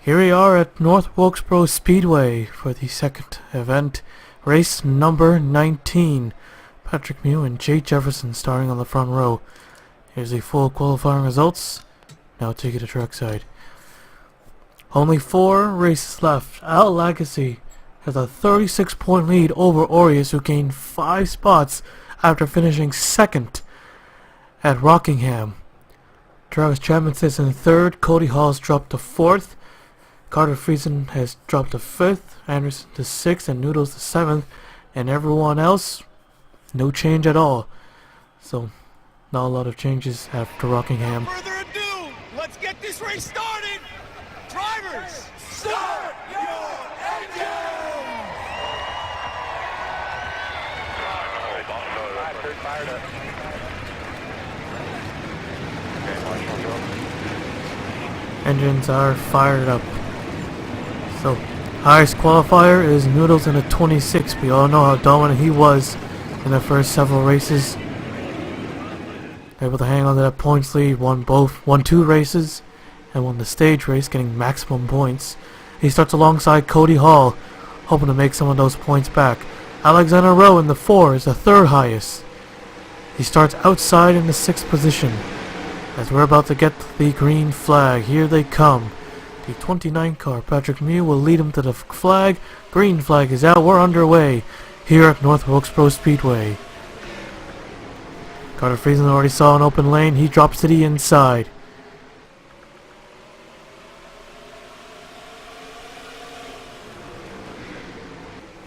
Here we are at North Wilkesboro Speedway for the second event, race number 19. Patrick Mew and Jay Jefferson starting on the front row. Here's the full qualifying results. Now take it to trackside. Only 4 races left. Al Legacy has a 36-point lead over Aureus, who gained 5 spots after finishing second at Rockingham. Travis Chapman sits in third. Cody Hall's dropped to 4th. Carter Friesen has dropped to 5th, Anderson to 6th, and Noodles to 7th, and everyone else, no change at all. So, not a lot of changes after Rockingham. Without further ado, let's get this race started! Drivers, start your engines! Fired up. Engines are fired up. So, highest qualifier is Noodles in a 26. We all know how dominant he was in the first several races. Able to hang on to that points lead, won 2 races, and won the stage race, getting maximum points. He starts alongside Cody Hall, hoping to make some of those points back. Alexander Rowe in the 4 is the 3rd highest. He starts outside in the 6th position. As we're about to get the green flag, here they come. The 29 car, Patrick Mew, will lead him to the flag. Green flag is out. We're underway here at North Wilkesboro Speedway. Carter Friesen already saw an open lane. He drops to the inside.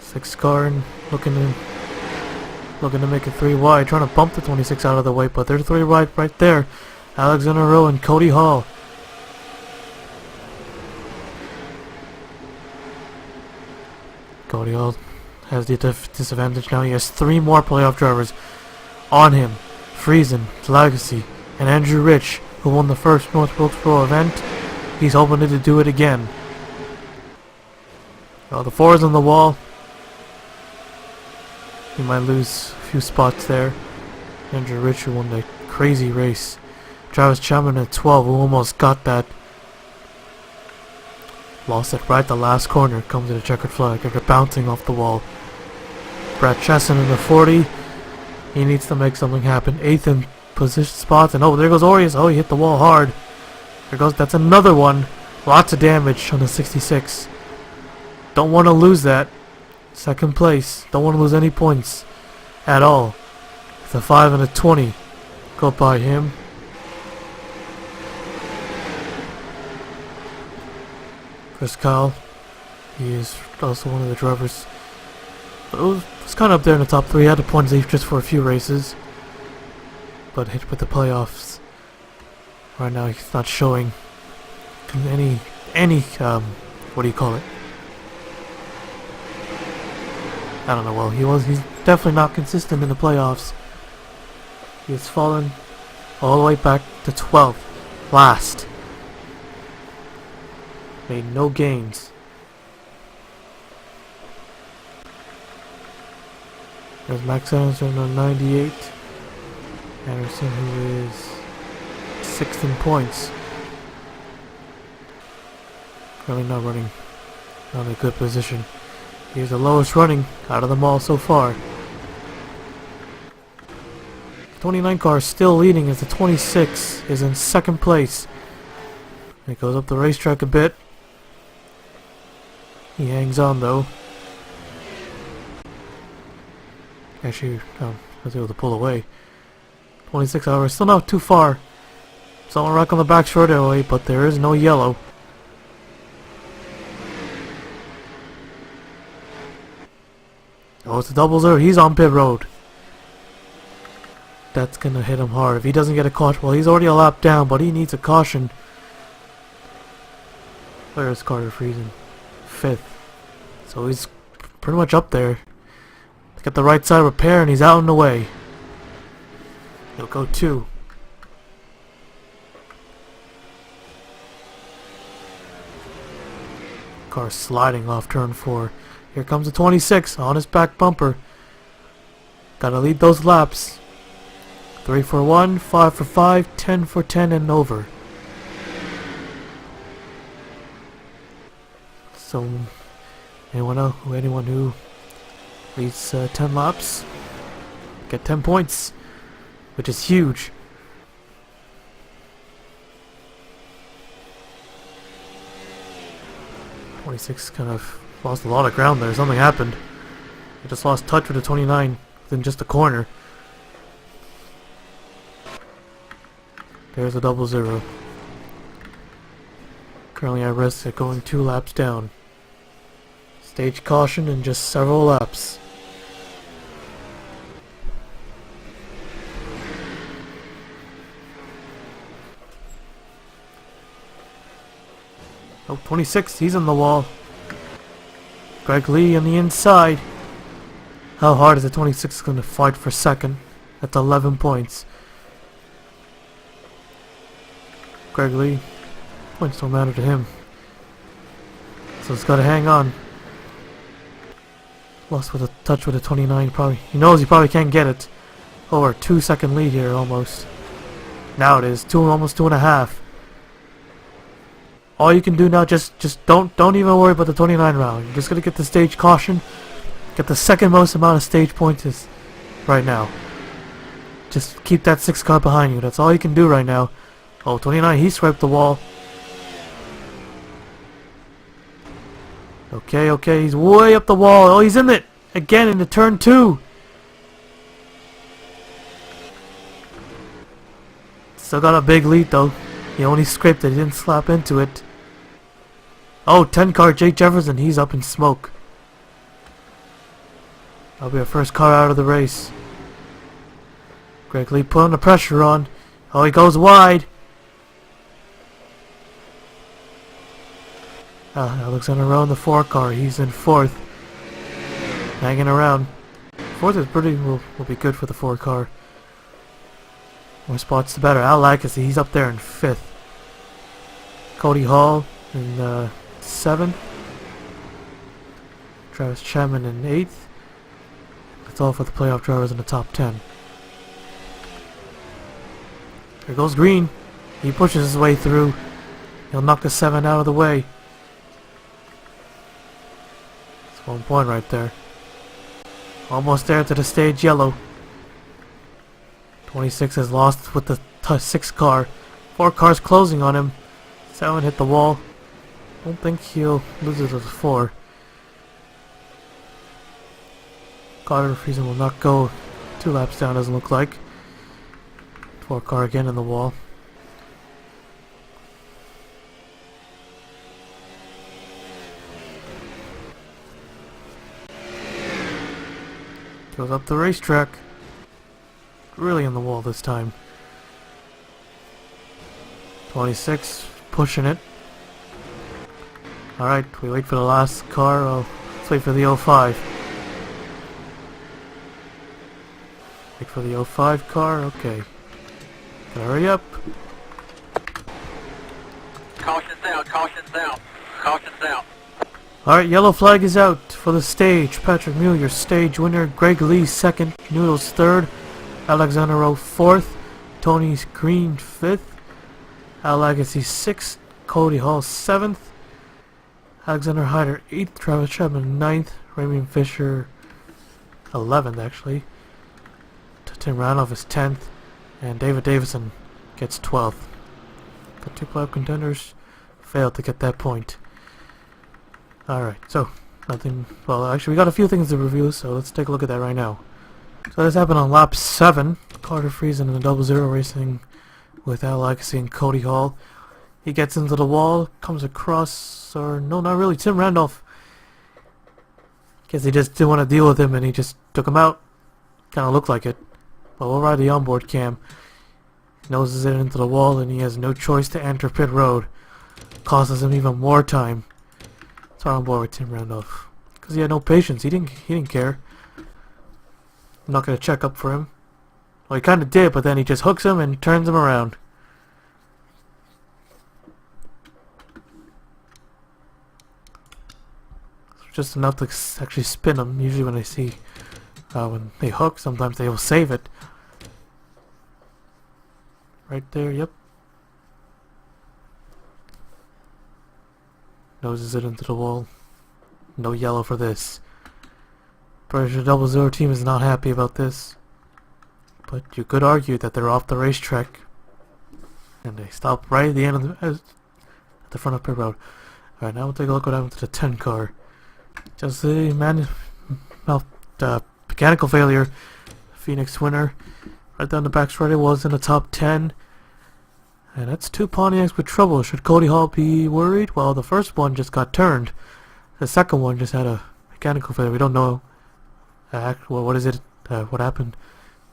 Sixth car looking to make it 3 wide, trying to bump the 26 out of the way, but they're 3 wide right there. Alexander Rowe and Cody Hall. Cody Hall has the disadvantage now. He has 3 more playoff drivers on him. Friesen, Legacy, and Andrew Rich, who won the first North Wilkesboro event. He's hoping to do it again. The 4 is on the wall. He might lose a few spots there. Andrew Rich, who won the crazy race. Travis Chapman at 12, who almost got that. Lost it right at the last corner. Comes to the checkered flag after bouncing off the wall. Brad Chesson in the 40. He needs to make something happen. 8th in position spots. And oh, there goes Aureus. Oh, he hit the wall hard. There goes. That's another one. Lots of damage on the 66. Don't want to lose that. 2nd place. Don't want to lose any points at all. The 5 and a 20 go by him. Chris Kyle, he is also one of the drivers. It was kind of up there in the top 3. He had a point lead just for a few races, but hit with the playoffs. Right now, he's not showing any what do you call it? I don't know. Well, he's definitely not consistent in the playoffs. He has fallen all the way back to 12th, last. Made no gains. There's Max Anderson on 98. Anderson, who is 6th in points. Really not running on a good position. He's the lowest running out of them all so far. 29 car is still leading as the 26 is in 2nd place. It goes up the racetrack a bit. He hangs on though. Actually, I was able to pull away. 26 hours, still not too far. Someone rock on the back short away, but there is no yellow. Oh, it's a double 0. He's on pit road. That's gonna hit him hard. If he doesn't get a caution, well, he's already a lap down, but he needs a caution. Where's Carter Friesen? 5th. So he's pretty much up there. Got the right side repair and he's out and away. He'll go 2. Car sliding off turn 4. Here comes the 26 on his back bumper. Gotta lead those laps. 3 for 1, 5 for 5, 10 for 10 and over. So anyone who leads 10 laps get 10 points, which is huge. '26 kind of lost a lot of ground there. Something happened. He just lost touch with the 29 within just a corner. There's a 00. Currently at risk at going 2 laps down. Stage caution in just several laps. Oh, 26, he's on the wall. Greg Lee on the inside. How hard is the 26 going to fight for second? That's 11 points. Greg Lee, points don't matter to him. So he's got to hang on. Lost with a touch with a 29. Probably he knows he probably can't get it. Over 2-second lead here almost. Now it is almost 2.5. All you can do now, just don't even worry about the 29 round. You're just gonna get the stage caution, get the second most amount of stage points is right now. Just keep that 6 car behind you. That's all you can do right now. Oh, 29, he swiped the wall. Okay, he's way up the wall. Oh, he's in it again into turn 2. Still got a big lead though. He only scraped it, he didn't slap into it. Oh, 10 car Jake Jefferson, he's up in smoke. That'll be our first car out of the race. Greg Lee putting the pressure on. Oh, he goes wide. Alexander Rowe in the 4 car, he's in 4th. Hanging around. 4th is will be good for the 4 car. More spots the better. Al Lacazette, he's up there in 5th. Cody Hall in 7th. Travis Chapman in 8th. That's all for the playoff drivers in the top 10. There goes Green. He pushes his way through. He'll knock the 7 out of the way. It's 1 point right there. Almost there to the stage yellow. 26 has lost with the 6 car. 4 cars closing on him. 7 hit the wall. Don't think he'll lose it to the 4. Carter Friesen will not go 2 laps down, doesn't look like. 4 car again in the wall. Goes up the racetrack. Really in the wall this time. 26 pushing it. Alright, we wait for the last car. Let's wait for the 05. Wait for the 05 car, okay. Gotta hurry up. Caution's out, caution's out, caution's out. Alright, yellow flag is out for the stage. Patrick Mule, your stage winner. Greg Lee 2nd. Noodles 3rd. Alexander Rowe 4th. Tony Green 5th. Al Lacazette 6th. Cody Hall 7th. Alexander Hyder 8th. Travis Chapman 9th. Raymond Fisher 11th actually. Tim Randolph is 10th. And David Davison gets 12th. The 2 playoff contenders failed to get that point. Alright, so nothing. Well, actually, we got a few things to review, so let's take a look at that right now. So this happened on lap 7. Carter Friesen in the 00 racing with Al Lacazette and Cody Hall. He gets into the wall, comes across, or no, not really, Tim Randolph. Guess he just didn't want to deal with him and he just took him out. Kind of looked like it. But we'll ride the onboard cam. He noses it into the wall and he has no choice to enter pit road. Causes him even more time. So I'm on board with Tim Randolph. Because he had no patience. He didn't care. I'm not going to check up for him. Well, he kind of did, but then he just hooks him and turns him around. Just enough to actually spin him. Usually when when they hook, sometimes they will save it. Right there, yep. Noses it into the wall. No yellow for this. British 00 team is not happy about this. But you could argue that they're off the racetrack. And they stop right at the end of at the front of pit road. Alright, now we'll take a look what happened to the 10 car. Just the mechanical failure. Phoenix winner. Right down the back straight it was in the top 10. And that's 2 Pontiacs with trouble. Should Cody Hall be worried? Well, the first one just got turned. The second one just had a mechanical failure. We don't know what is it, what happened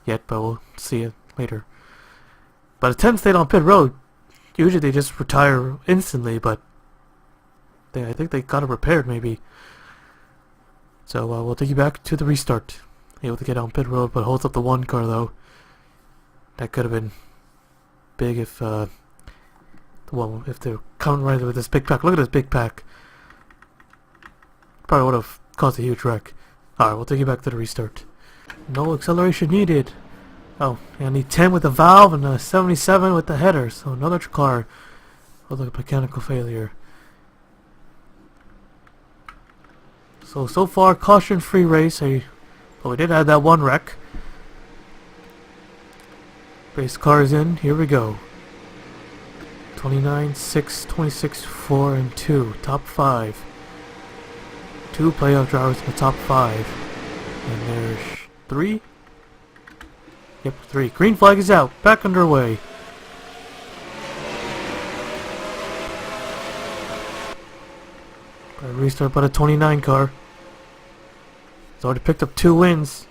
yet, but we'll see it later. But the 10 stayed on pit road. Usually they just retire instantly, but I think they got it repaired maybe. So we'll take you back to the restart. Able to get on pit road, but holds up the 1 car though. That could have been big if they're coming right with this big pack. Look at this big pack. Probably would have caused a huge wreck. Alright, we'll take you back to the restart. No acceleration needed. Oh, I need 10 with the valve and a 77 with the header. So another car. Oh, look, mechanical failure. So far, caution-free race. But we did have that 1 wreck. Race cars in. Here we go. 29, 6, 26, 4, and 2. Top 5. 2 playoff drivers in the top 5. And there's 3. Yep, 3. Green flag is out. Back underway. Restart by the 29 car. He's already picked up 2 wins.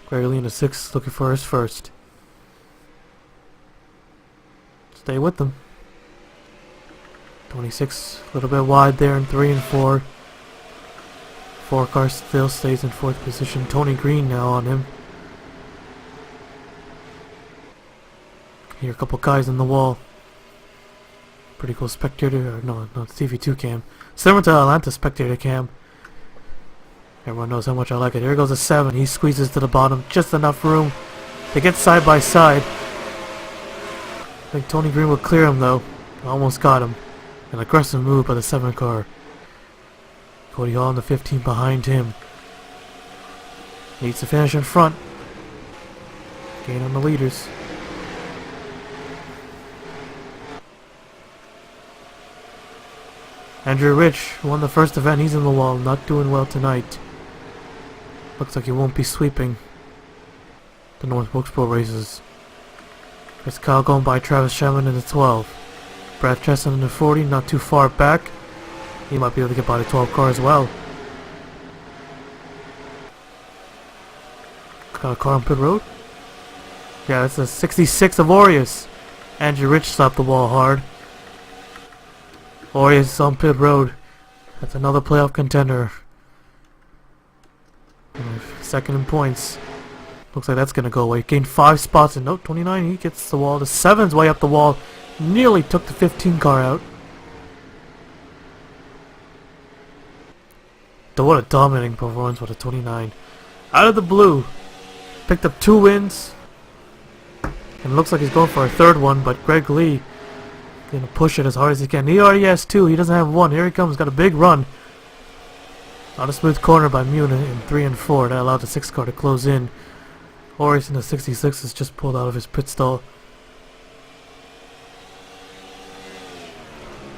Gregory in the 6th, looking for his first. Stay with them. 26, a little bit wide there in 3 and 4. 4 car still stays in 4th position. Tony Green now on him. Here, a couple guys on the wall. Pretty cool spectator, or no, it's TV2 cam. Similar to Atlanta spectator cam. Everyone knows how much I like it. Here goes a 7. He squeezes to the bottom. Just enough room to get side by side. I think Tony Green will clear him though. Almost got him. An aggressive move by the 7 car. Cody Hall in the 15 behind him. Needs to finish in front. Gain on the leaders. Andrew Rich won the first event. He's in the wall. Not doing well tonight. Looks like he won't be sweeping the North Wilkesboro races. Chris Kyle going by Travis Sherman in the 12. Brad Chesson in the 40. Not too far back. He might be able to get by the 12 car as well. Got a car on pit road. Yeah, that's a 66 of Aureus. Andrew Rich slapped the wall hard. Aureus is on pit road. That's another playoff contender. Second in points. Looks like that's gonna go away. Gained 5 spots and note 29. He gets the wall. The 7's way up the wall. Nearly took the 15 car out. Though what a dominating performance with a 29. Out of the blue. Picked up 2 wins. And looks like he's going for a 3rd one, but Greg Lee gonna push it as hard as he can. He already has 2. He doesn't have 1. Here he comes. Got a big run. On a smooth corner by Mune in 3 and 4. That allowed the 6 car to close in. Aureus in the 66 is just pulled out of his pit stall.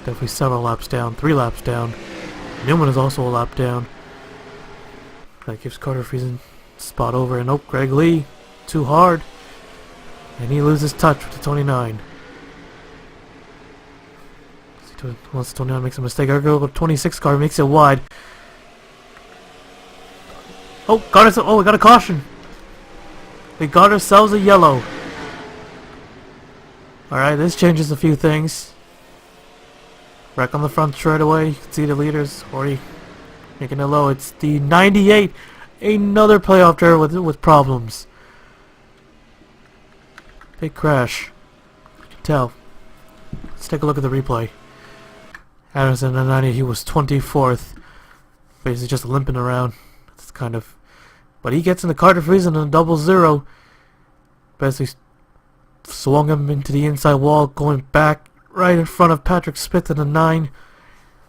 Definitely several laps down. 3 laps down. Newman is also a lap down. That gives Carter Friesen spot over. And nope, Greg Lee. Too hard. And he loses touch with the 29. Once 29 makes a mistake, our girl 26 car makes it wide. Oh, we got a caution. We got ourselves a yellow. Alright, this changes a few things. Wreck on the front straight away. You can see the leaders already making it low. It's the 98. Another playoff driver with problems. Big crash. You can tell. Let's take a look at the replay. Anderson in the 90, he was 24th. Basically just limping around. It's kind of... But he gets in the Carter Friesen in a 00. Basically swung him into the inside wall, going back right in front of Patrick Smith in the 9,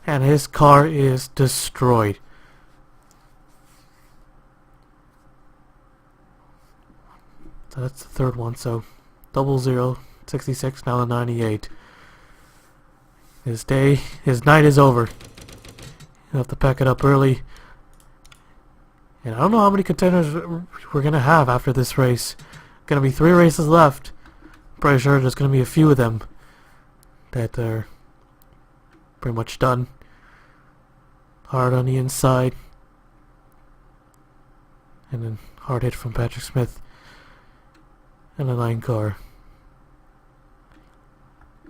and his car is destroyed. So that's the third one, so 0066, now the 98. His night is over. He'll have to pack it up early. And I don't know how many contenders we're going to have after this race. Going to be 3 races left. Pretty sure there's going to be a few of them that are pretty much done. Hard on the inside. And then hard hit from Patrick Smith. And a 9 car.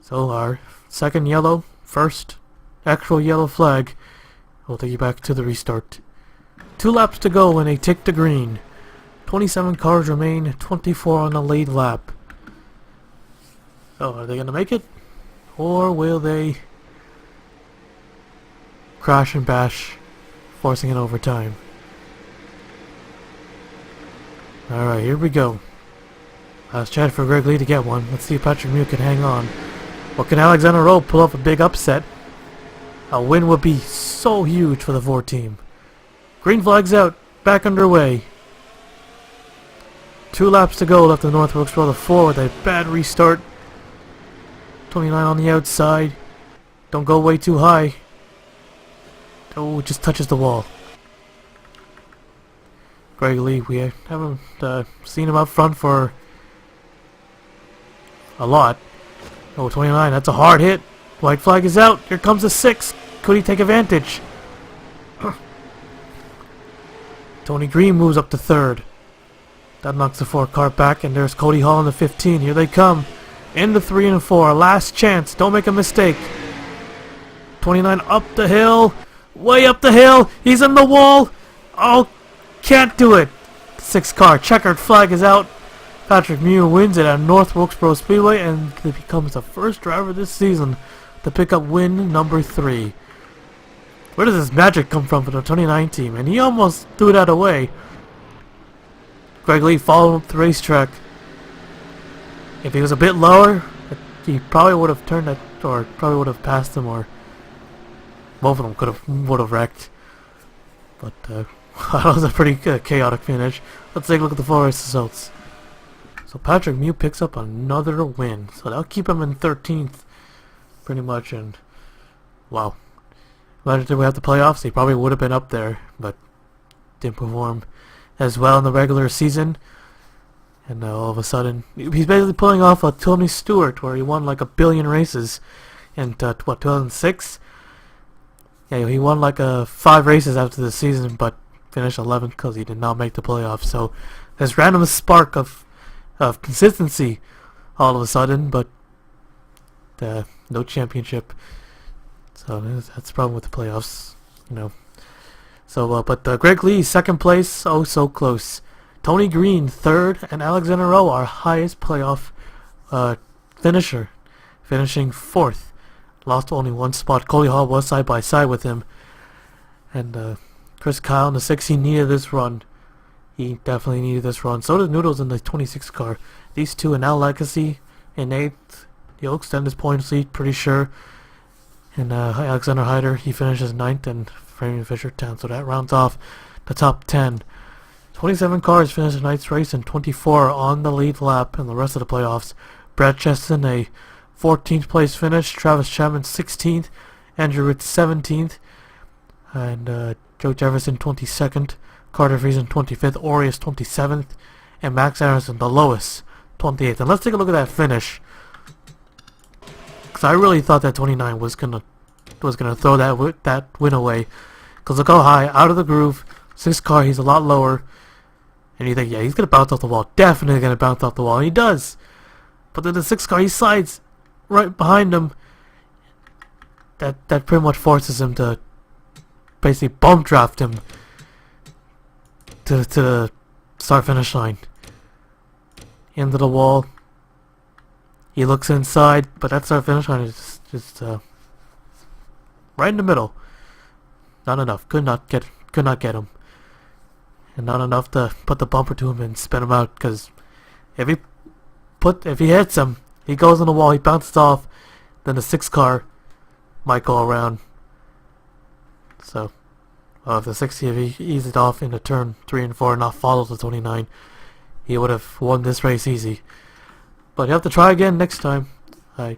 So our second yellow, first actual yellow flag will take you back to the restart. 2 laps to go and they tick to green. 27 cars remain, 24 on the lead lap. So are they going to make it? Or will they crash and bash, forcing an overtime? Alright, here we go. Last chance for Greg Lee to get one. Let's see if Patrick Mew can hang on. Or can Alexander Rowe pull off a big upset? A win would be so huge for the 4 team. Green flag's out. Back underway. 2 laps to go left in North Wilkesboro. The 4 with a bad restart. 29 on the outside. Don't go way too high. Oh, it just touches the wall. Greg Lee, we haven't seen him up front for a lot. Oh, 29, that's a hard hit. White flag is out. Here comes the 6. Could he take advantage? Tony Green moves up to 3rd. That knocks the 4 car back, and there's Cody Hall in the 15. Here they come. In the 3 and 4. Last chance. Don't make a mistake. 29 up the hill. Way up the hill. He's in the wall. Oh, can't do it. 6 car. Checkered flag is out. Patrick Mew wins it at North Wilkesboro Speedway, and he becomes the first driver this season to pick up win number 3. Where does this magic come from for the 29 team? And he almost threw that away. Greg Lee followed up the racetrack. If he was a bit lower, he probably would have turned it, or probably would have passed him, or both of them would have wrecked. But that was a pretty chaotic finish. Let's take a look at the full race results. So Patrick Mew picks up another win. So that'll keep him in 13th, pretty much. And wow. Imagine if we have the playoffs, he probably would have been up there, but didn't perform as well in the regular season. And all of a sudden, he's basically pulling off a Tony Stewart, where he won like 1 billion races in, what, 2006? Yeah, he won like 5 races after the season, but finished 11th because he did not make the playoffs. So there's random spark of consistency all of a sudden, but no championship. So that's the problem with the playoffs, you know. So, but Greg Lee, 2nd place, oh so close. Tony Green, 3rd, and Alexander Rowe, our highest playoff finisher, finishing 4th. Lost only 1 spot. Coley Hall was side by side with him. And Chris Kyle in the 6, he needed this run. He definitely needed this run. So did Noodles in the 26 car. These 2 are now Legacy in 8th. He'll extend his points lead, pretty sure. And Alexander Hyder, he finishes 9th, and Framing Fisher 10th. So that rounds off the top 10. 27 cars finished tonight's race, and 24 on the lead lap in the rest of the playoffs. Brad Cheston, a 14th place finish. Travis Chapman, 16th. Andrew Ritz, 17th. And Joe Jefferson, 22nd. Carter Friesen, 25th. Orius, 27th. And Max Anderson, the lowest, 28th. And let's take a look at that finish. Because I really thought that 29 was gonna throw that win away. Because look how high, out of the groove. 6 car, he's a lot lower. And you think, yeah, he's gonna bounce off the wall. Definitely gonna bounce off the wall. And he does. But then the 6 car, he slides right behind him. That pretty much forces him to basically bump draft him to the start finish line. Into the wall. He looks inside, but that start finish line is just right in the middle. Not enough. Could not get him. And not enough to put the bumper to him and spin him out, because if he hits him, he goes on the wall, he bounces off, then the 6 car might go around. So, if the 60 had eased it off into turn 3 and 4 and not followed the 29, he would have won this race easy. But you have to try again next time. I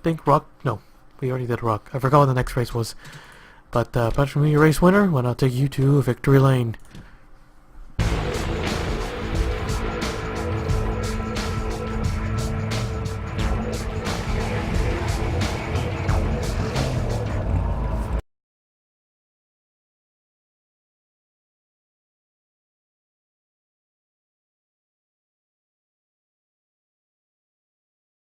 think Rock... No, we already did Rock. I forgot what the next race was. But Patrick Mew, your race winner, when I'll take you to victory lane.